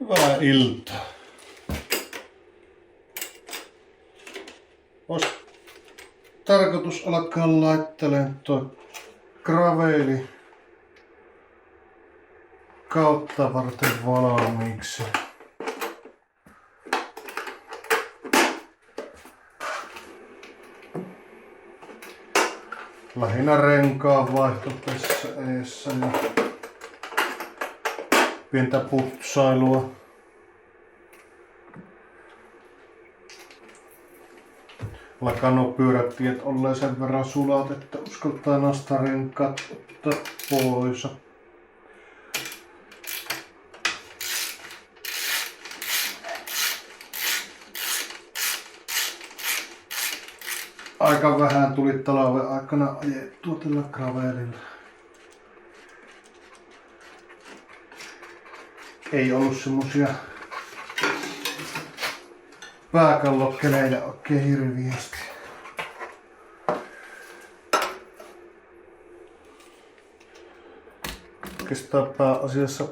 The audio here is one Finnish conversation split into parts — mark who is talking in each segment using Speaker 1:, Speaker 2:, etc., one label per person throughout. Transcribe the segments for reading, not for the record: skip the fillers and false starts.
Speaker 1: Hyvää iltaa. Olisi tarkoitus alkaa laittelemaan tuo graveeli kautta varten valmiiksi. Lähinnä renkaan vaihto tässä eessä ja pientä putsailua. Alkaa nuo pyörätiet olleen sen verran sulat, että uskaltaa nostaa renkaat ottaa pois. Aika vähän tuli talven aikana ajettua tällä gravelilla. Ei ollut semmosia pääkallokkeleita oikein hirviästi. Oikeastaan pääasiassa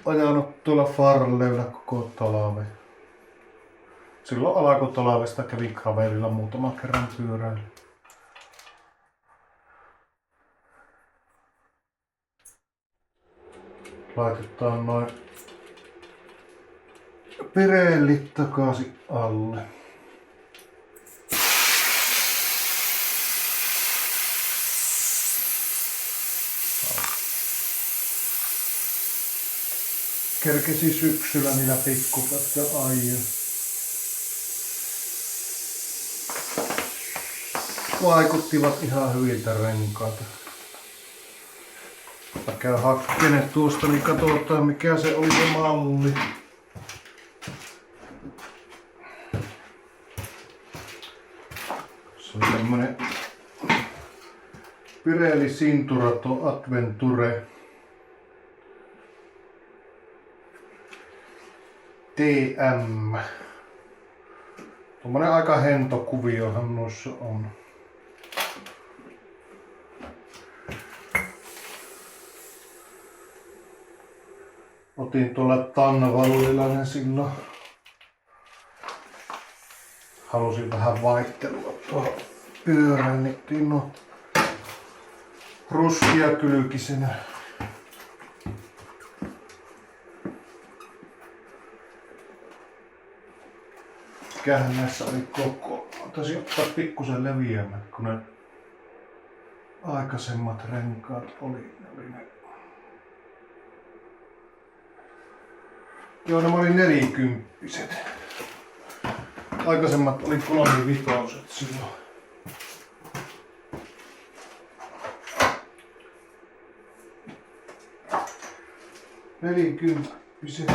Speaker 1: ajanut tuolla Farleylla koko talven. Silloin alkutalvesta kävin gravelilla muutaman kerran pyöräillä. Laitetaan noin pirellit takaisin alle. Kerkesi syksyllä niillä pikkupätkä ajaa. Vaikuttivat ihan hyviltä renkailta. Mä käyn hakkeen tuosta, niin katsotaan mikä se oli se malli. Se on tämmönen Pirelli Cinturato Adventure TM. Tuommoinen aika hento kuviohan noissa on. Otin tuolla Tannavallilla ne silloin. Halusin vähän vaihtelua tuohon pyörään, niin otin no ruskia kylkisenä. Mikähän näissä oli koko. Taisin ottaa pikkusen leviämät, kun ne aikaisemmat renkaat oli ne. Joo, nämä oli 40. Aikaisemmat oli 35 silloin. Nelikymppiset.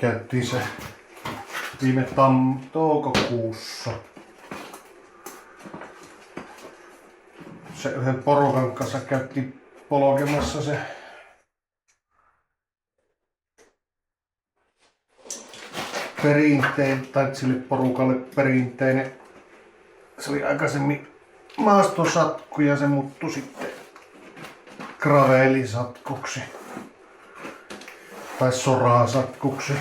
Speaker 1: Käyttiin se viime toukokuussa. Se yhden porukan kanssa käytti polkemassa se perinteinen, tai sille porukalle perinteinen. Se oli aikaisemmin maastosatku ja se muuttui sitten gravelisatkuksi tai sorasatkuksi.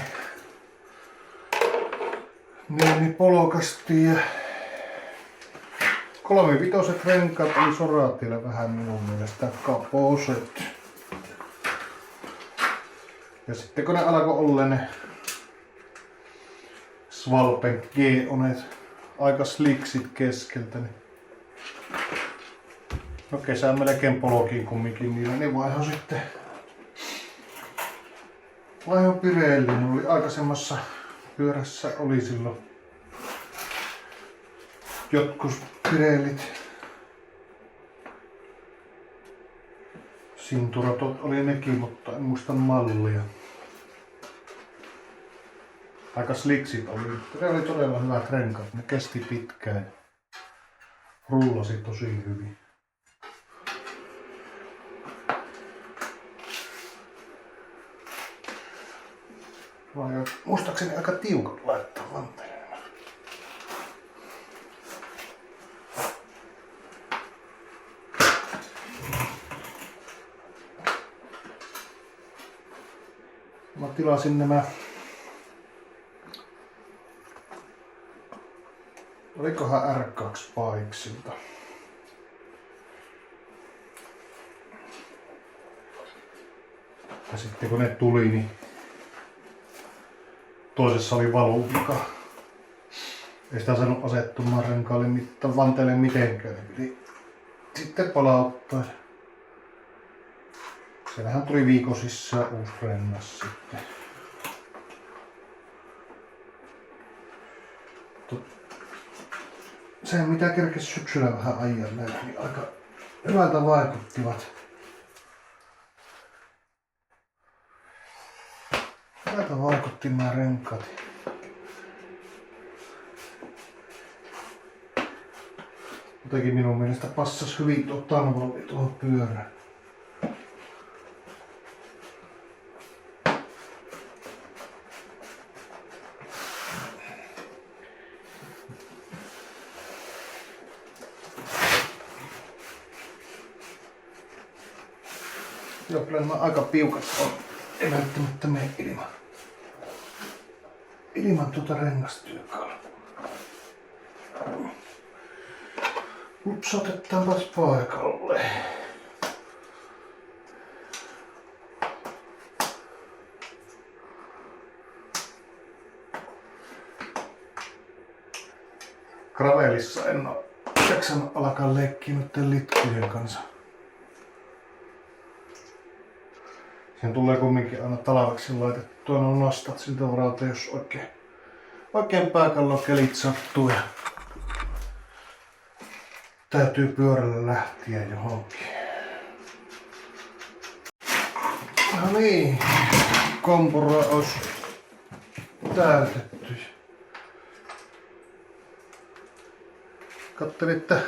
Speaker 1: Niin polkastiin ja 3/5 renkaat oli soraatilla vähän minun mielestä kaposet. Ja sitten kun ne alkoi olla ne Svalpen G-onet aika sliksit keskeltä, niin no kesän melkein polkiin kumminkin niillä, niin vaihon Pirelliin. Oli aikaisemmassa pyörässä oli silloin jotkut Pirellit. Cinturatot oli nekin, mutta en muista mallia. Aika sliksit oli. Ne oli todella hyvät renkaat. Ne kesti pitkään. Rullasi tosi hyvin. Vai muistaakseni aika tiukat laittaa vanteille. Mä tilasin nämä, olikohan R2 Bikesilta. Ja sitten kun ne tuli, niin toisessa oli valuvika. Ei sitä saanut asettumaan renkaalle vanteelle mitenkään. Ne piti sitten palauttaa. Siellähän tuli viikon sisään uusi rengas sitten. Se mitä kerkesi syksyllä vähän ajalle, niin aika hyvältä vaikuttivat. Hyvältä vaikutti nämä renkaat. Jotenkin minun mielestä passasi hyvin tuo tanvalli tuohon pyörään. Joo, kyllä nämä aika piukat on. Ei välttämättä mene ilman tuota rengastyökalua. Ups, otetaanpas paikalle. Gravelissa en oo jaksanut alkaa leikkiä noiden litkujen kanssa. Siihen tulee kumminkin aina talveksi laitettua nuo nastat siltä varalta, jos oikein pääkalloon kelit sattuu ja täytyy pyörällä lähteä johonkin. No niin, kompuro olisi täytetty. Katselin, että 4,5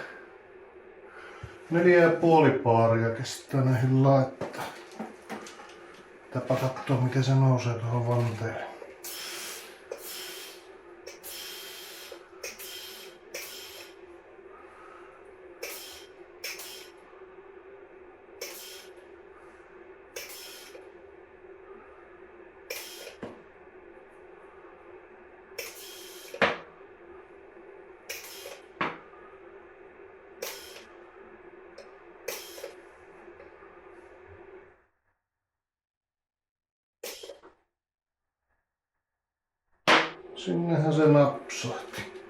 Speaker 1: paaria kestää näihin laittaa. Pitääpä katsoa miten se nousee tuohon vanteelle. Sinnehän se napsahti.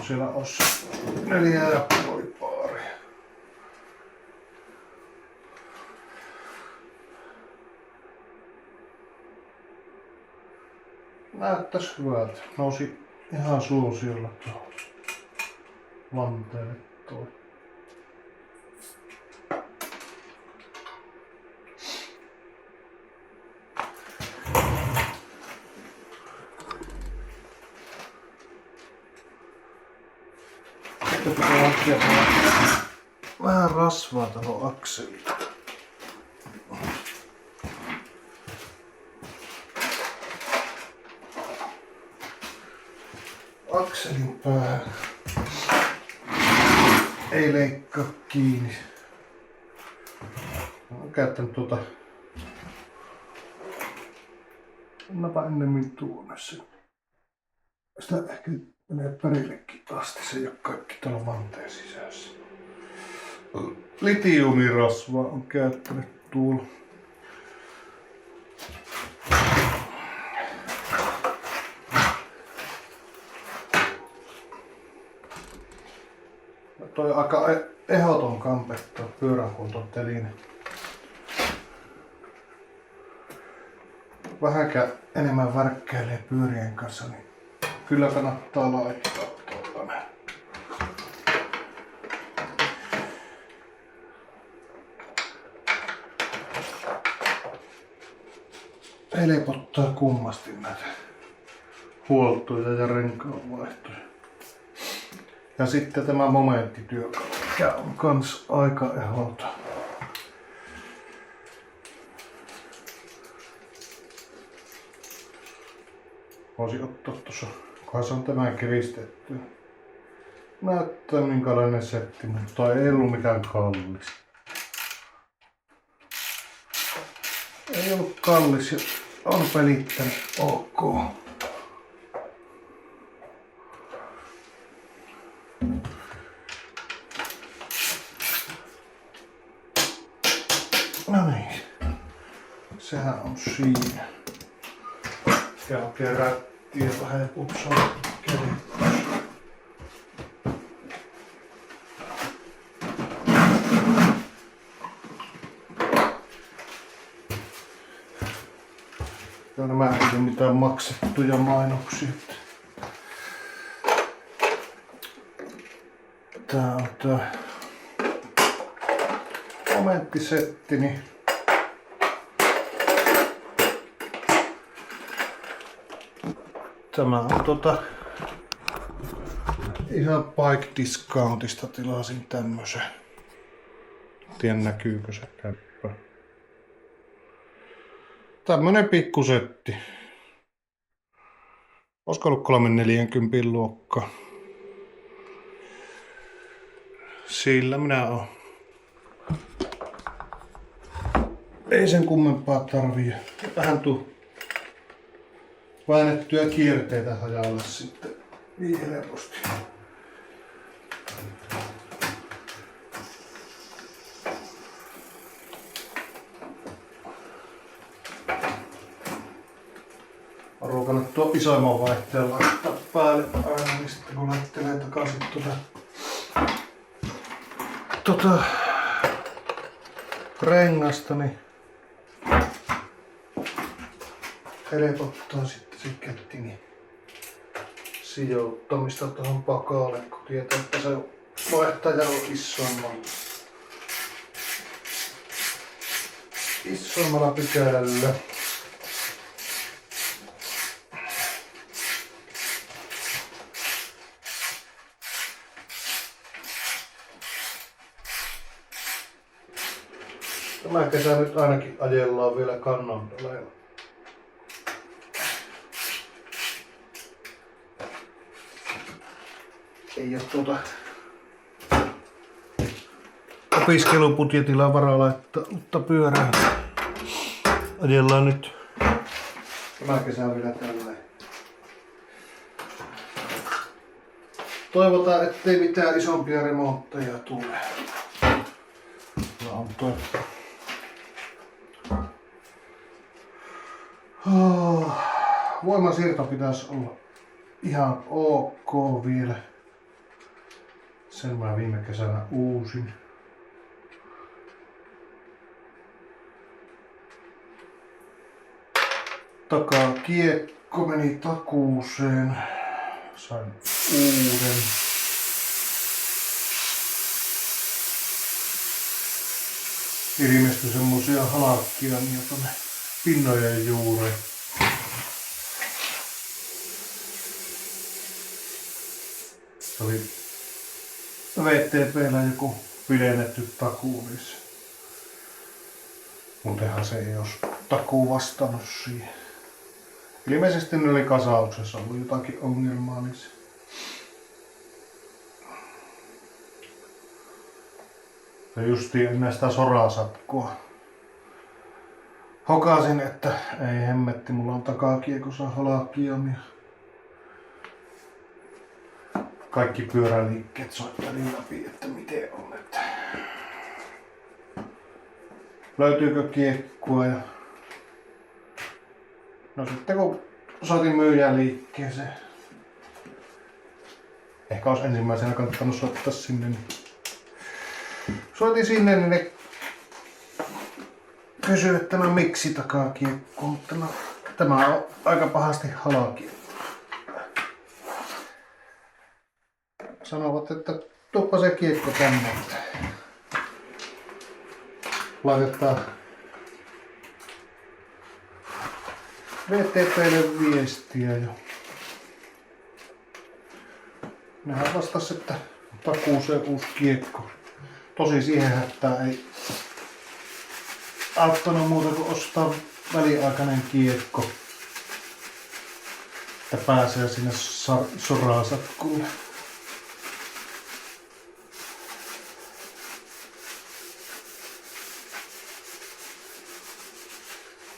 Speaker 1: Siellä olisi 4,5 paaria. Näyttäis hyvältä. Nousi ihan suosiolla tuohon vanteelle toi. Pitää hakea vähän rasvaa tuohon akseliin. Akselin päähän ei leikkaa kiinni. Olen käyttänyt tuota. Annapa ennemmin tuonne sen. Sitä ehkä menee perillekin asti, se ei ole kaikki tuolla vanteen sisässä. Litiumirasvaa on käyttänyt tuolla. Toi on aika ehdoton kampe tuo pyöränkuntoteline. Vähänkään enemmän värkkäilee pyörien kanssa, niin kyllä kannattaa laittaa tuollainen. Helpottaa kummasti näitä huoltoja ja renkaanvaihtoja. Ja sitten tämä momenttityökalu, mikä on kans aika ehdoton. Voisin ottaa tuossa, kunhan se on tämän kiristetty. Näyttää minkälainen setti, mutta ei ollut mikään kallis. ollut kallis ja on pelittänyt ok. No niin, sehän on siinä. Ja oikein rättiä vähän putsaa kädet. Ja nämä ei ole mitään maksettuja mainoksia. Tää on tää momenttisetti, niin tämä on ihan Bike Discountista tilasin tämmösen. Tien näkyykö se käppä. Tämmönen pikkusetti. Olisiko ollut 340 luokka. Sillä minä oon. Ei sen kummempaa tarvii. Vähän väännettyä kierteitä hajalle sitten niin helposti. Mä ruukannut tuo isoimman vaihteen laittaa päälle aina, niin sitten kun laittelee takaisin rengasta, niin helpottaa sitten se kettingin sijoittamista tuohon pakalle, kun tietää, että se vaihtaja on isommalla pykälällä. Tämä kesä nyt ainakin ajellaan vielä Cannondaleella. Ei oo opiskelubudjetilla varaa laittaa uutta pyörää. Ajellaan nyt tämä kesä vielä tälleen. Toivotaan, ettei mitään isompia remontteja tule. On toi. Voimansiirto pitäisi olla ihan ok vielä. Sen mä viime kesänä uusin. Takakiekko meni takuuseen. Sain uuden. Ilmestyi semmosia halakkia niin tonne pinnojen juureen. Se oli VTP:llä joku pidennetty takuu niissä. Muutenhan se ei olisi takuu vastannut siihen. Ilmeisesti ne oli kasauksessa ollut jotakin ongelmaa niissä. Ja justiin ennen sitä sorasatkoa hokasin, että ei hemmetti, mulla on takakiekossa halakkiamia. Kaikki pyöräliikkeet soittelin läpi, että miten on. Että löytyykö kiekkoa ja no sitten kun soitin myyjän liikkeeseen, ehkä olisi ensimmäisenä kannattanut soittaa sinne, niin soitin sinne, niin ne kysyi, että no miksi takakiekko, mutta no tämä on aika pahasti halakiekko. Sanovat, että tuoppa se kiekko tänne, että laitetaan VTP:lle viestiä jo. Nehän vastas, että takuuseen uusi kiekko. Tosi siihen hätään ei auttanut muuta kuin ostaa väliaikainen kiekko, että pääsee sinne sorasatkulle.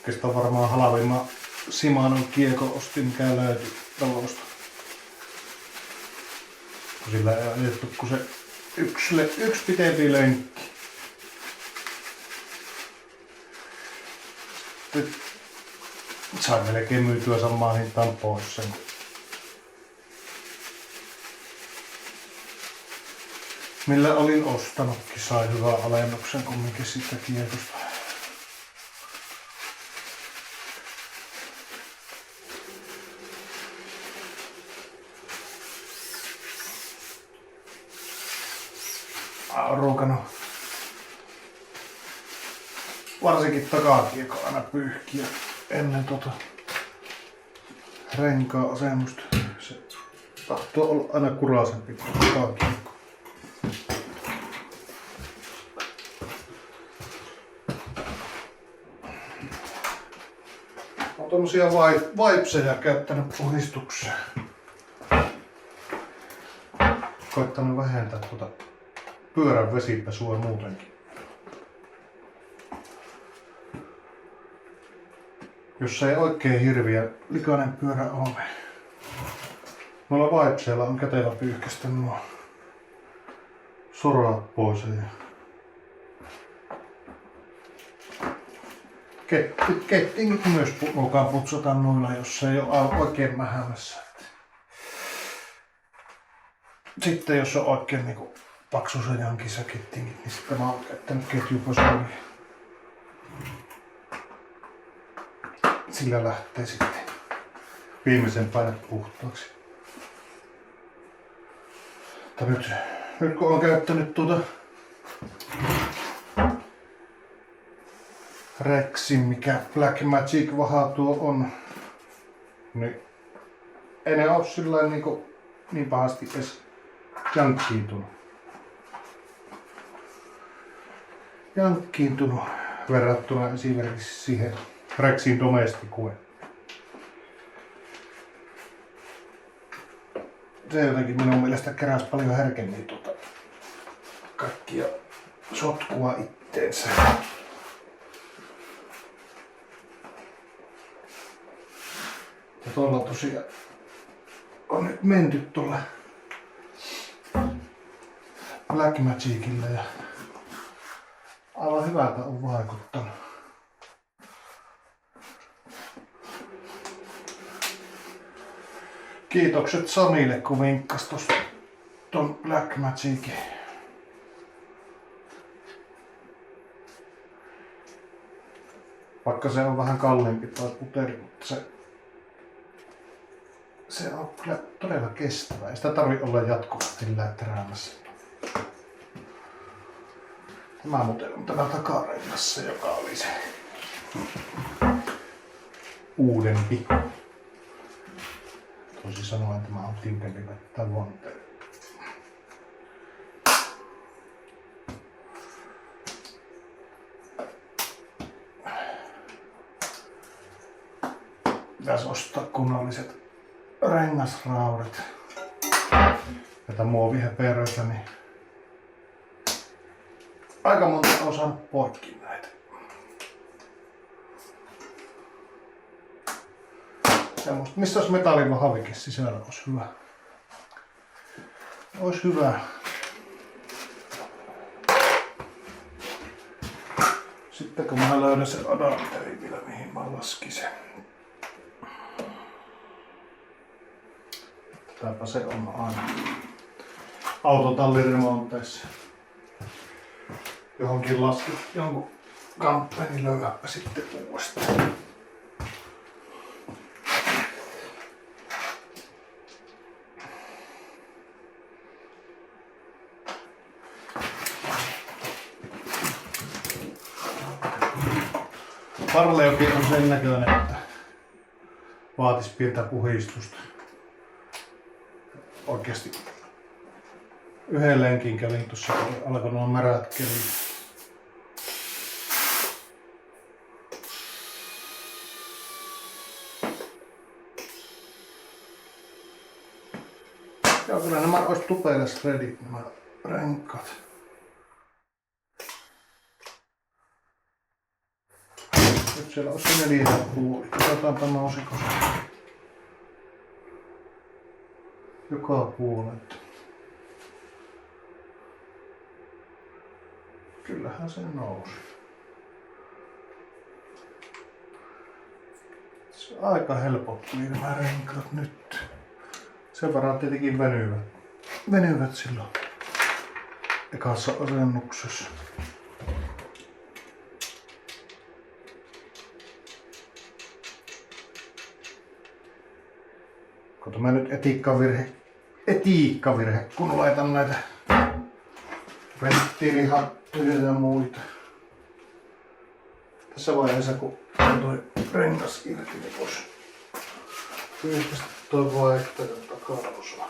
Speaker 1: oikeastaan varmaan halvimman Shimanon kiekon ostin, mikä löytyi talosta. Sillä ei ajettu kun se yksi pitempi lenkki. Sitten sain melkein myytyä samaan hintaan pois sen. Millä olin ostanutkin, sai hyvän alennuksen kumminkin siitä kiekosta. Ruukannut varsinkin takakiekko aina pyyhkiä ennen renkaan asennusta. Se tahtoo olla aina kuraisempi kuin takakiekko. Olen tommosia wipeseja käyttänyt puhdistukseen. Koittanut vähentää pyörän vesipesua muutenkin. Jos ei oikein hirviä likainen pyörä ole, noilla wipeseilla on kätevä pyyhkästä nuo soraat pois. Kettingit myös voidaan putsata noilla, jos se ei ole oikein mähämässä. Sitten jos on oikein niinku paksu se jankissa kettingit, niin sitten mä oon käyttänyt ketjuposulia. Sillä lähtee sitten viimeisen painet puhtaaksi. Nyt kun olen käyttänyt Rexin, mikä Black Magic vaha tuo on, niin ei ne oo sillain niin pahasti edes jankkiintunut verrattuna esimerkiksi siihen Rexin Domesticuen. Se jotenkin minun mielestä keräsi paljon herkemmin kaikkia sotkua itteensä. Ja tuolla tosiaan on nyt menty tuolle Black Magicille ja aivan hyvältä on vaikuttanut. Kiitokset Samille kun vinkkas ton Black Magicin. Vaikka se on vähän kalliimpi toi puteri, mutta se on kyllä todella kestävä. Ei sitä tarvi olla jatkuvasti läträämässä. Tämä muuten on tämä takarengassa, joka oli se uudempi. Toisin sanoen tämä on tiukempi tai vonteeri. Pitäisi ostaa kunnolliset rengasraudat. Tätä muovihöperöitä, niin aika monta on saanut poikki näitä. Semmosta, missä olisi metallivahavike sisällä, olisi hyvä. Olisi hyvä. Sitten kun mä löydän sen adapterin vielä, mihin mä laskin sen. Tätäpä se on aina autotalliremonteissa. Johonkin laskin jonkun kamppeen, löyhäpä sitten uudestaan. Parleukin on sen näköinen, että vaatis pientä puhistusta. Oikeesti yhden lenkin kävin tuossa, kun alkoi nuo märät kelit. Joo, kyllä nämä olisi tupeles redit, nämä renkaat. Nyt Siellä on se 4,5. Katsotaanpa nousiko se. Joka puolelta. Kyllähän se nousi. Se on aika helpotti nämä renkaat nyt. Sen verran tietenkin venyvät silloin ekassa asennuksessa. Kato mä nyt etiikkavirhe, kun laitan näitä venttiilihattuja ja muita. Tässä vaiheessa kun on toi rengas irti, niin vois pyyhkästä toi vaihtajan takaosa.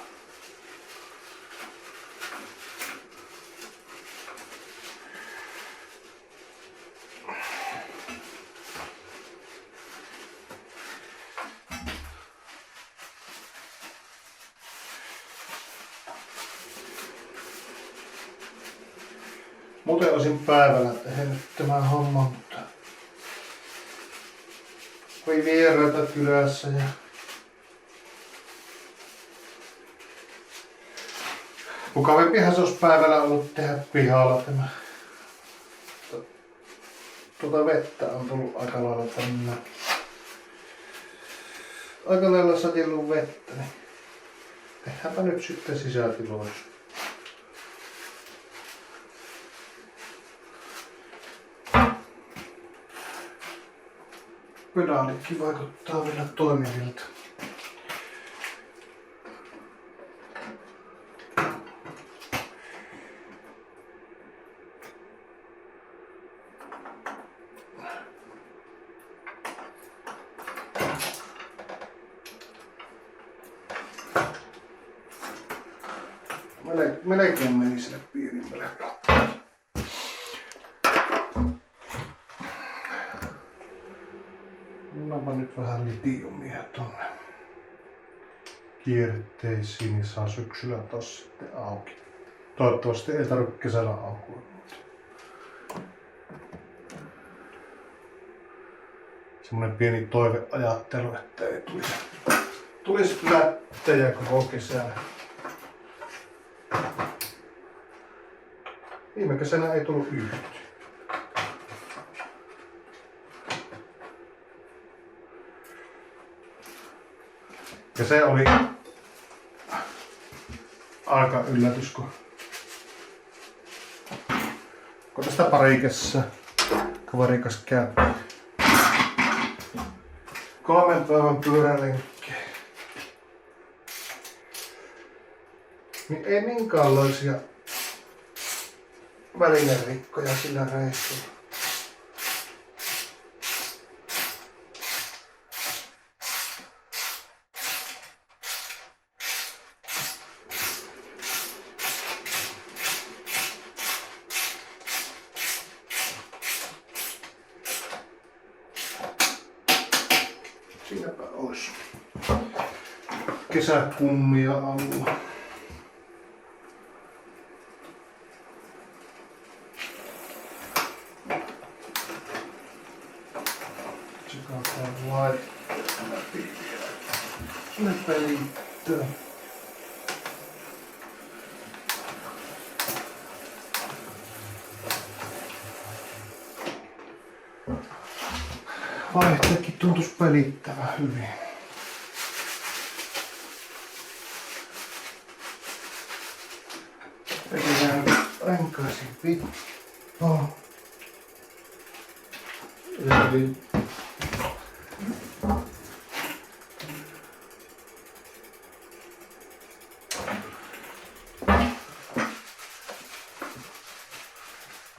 Speaker 1: Muuten olisin päivällä tehnyt tämän homman, mutta oli vieraita kylässä ja mukavampihan se olisi päivällä ollut tehdä pihalla tämä. Tuota vettä on tullut aika lailla tänne. Aika lailla satillut vettä, niin tehdäänpä nyt sitten sisätiloissa. Pedaalitkin vaikuttaa vielä toimivilta. Melkein meni sille pienimmälle. Annapa nyt vähän litiumia tonne kierteisiin, niin saa syksyllä taas sitten auki. Toivottavasti ei tarvitse kesällä aukua. Semmonen pieni toiveajattelu, että ei tulisi lättejä koko kesänä. Viime kesänä ei tullut yhtään. Ja se oli aika yllätys, kun tästä pari kesää kaverikas käy 3 päivän pyörälenkkiä. Niin ei minkäänlaisia välinerikkoja sillä reissulla. Siinäpä olisi kesäkummia alla. Tsekataan laittaa läpi vielä. Ne pelittää. Vaihteekin tuntuisi pelittävän hyvin. Vedetään renkaisin pittoon. Eli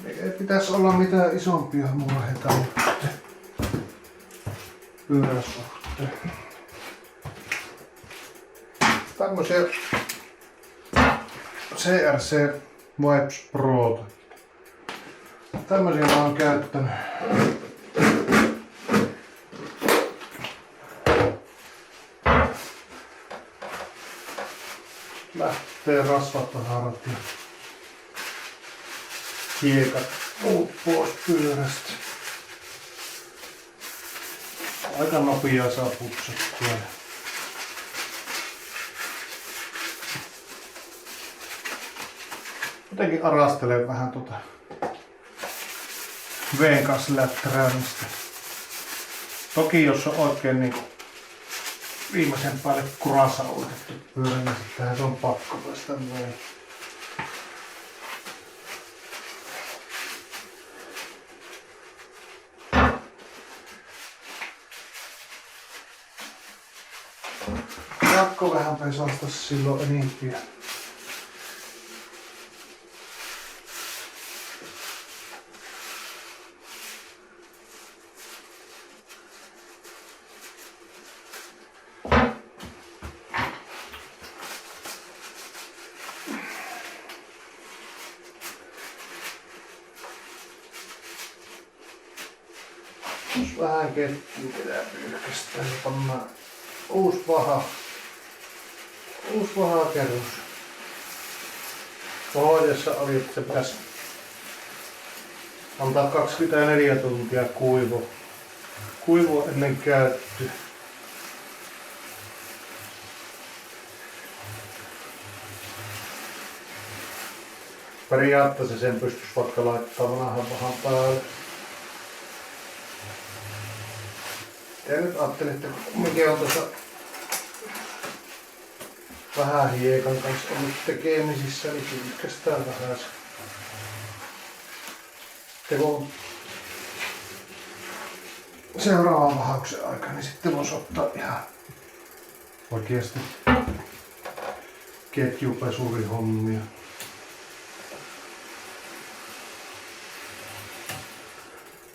Speaker 1: ei pitäisi olla mitään isompia murheita pyörän suhteen. Tämmösiä CRC Vibes Pro. Tämmösiä mä oon käyttänyt. Lähtee rasvataharat ja hiekat muut pois pyörästä. Aika nopeaa saa putsattua. Jotenkin arastelen vähän veen kanssa läträämistä. Toki jos on oikein niinku viimeisen päälle kurasautettu pyörä, niin sittenhän se on pakko päästä veen. Pakko vähän pesasta silloin enimpiä. Jos vähän kettiin pitää pyyhkästä, niin pannaan uusi vahakerros. Pohjassa oli, että se pitäisi antaa 24 tuntia kuivu ennen käyttöä. Periaatteessa sen pystyisi vaikka laittamaan vanhan vahan päälle. Ja nyt ajattelin, että mikä on tuossa vähän hiekan kanssa ollut tekemisissä, niin pyyhkästään vähän. Sitten kun seuraavan vahauksen aikana, niin sitten voisi ottaa ihan oikeasti ketjupesurihommia.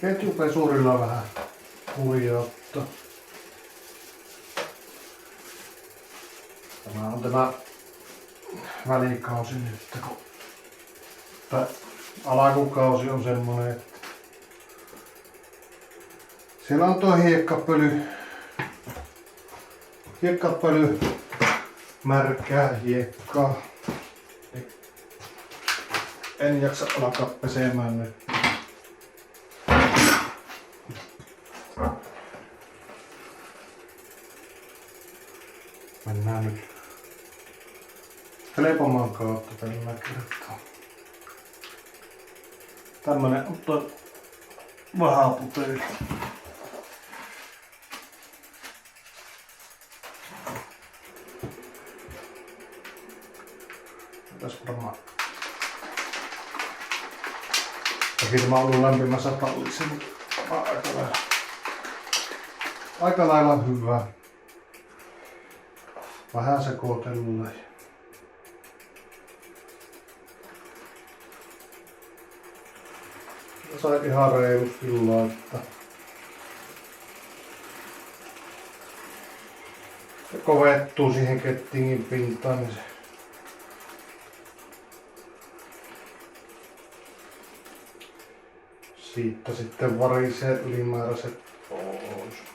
Speaker 1: Ketjupesurilla vähän huijautta. Tämä on tämä välikausi nyt, kun alkukausi on semmonen, että siellä on tuo hiekkapöly, märkää hiekkaa. En jaksa alkaa pesemään nyt. Mennään nyt helpomman kautta tällä kertaa. Tämmönen on tuo vahaputeli. Tässä varmaan. Toki tämä on ollut lämpimässä tallissa, mutta aika lailla hyvä. Vähän sekoitella. Sain ihan reilusti laittaa. Se kovettuu siihen kettingin pintaan, niin se siitä sitten varisee ylimääräiset pois.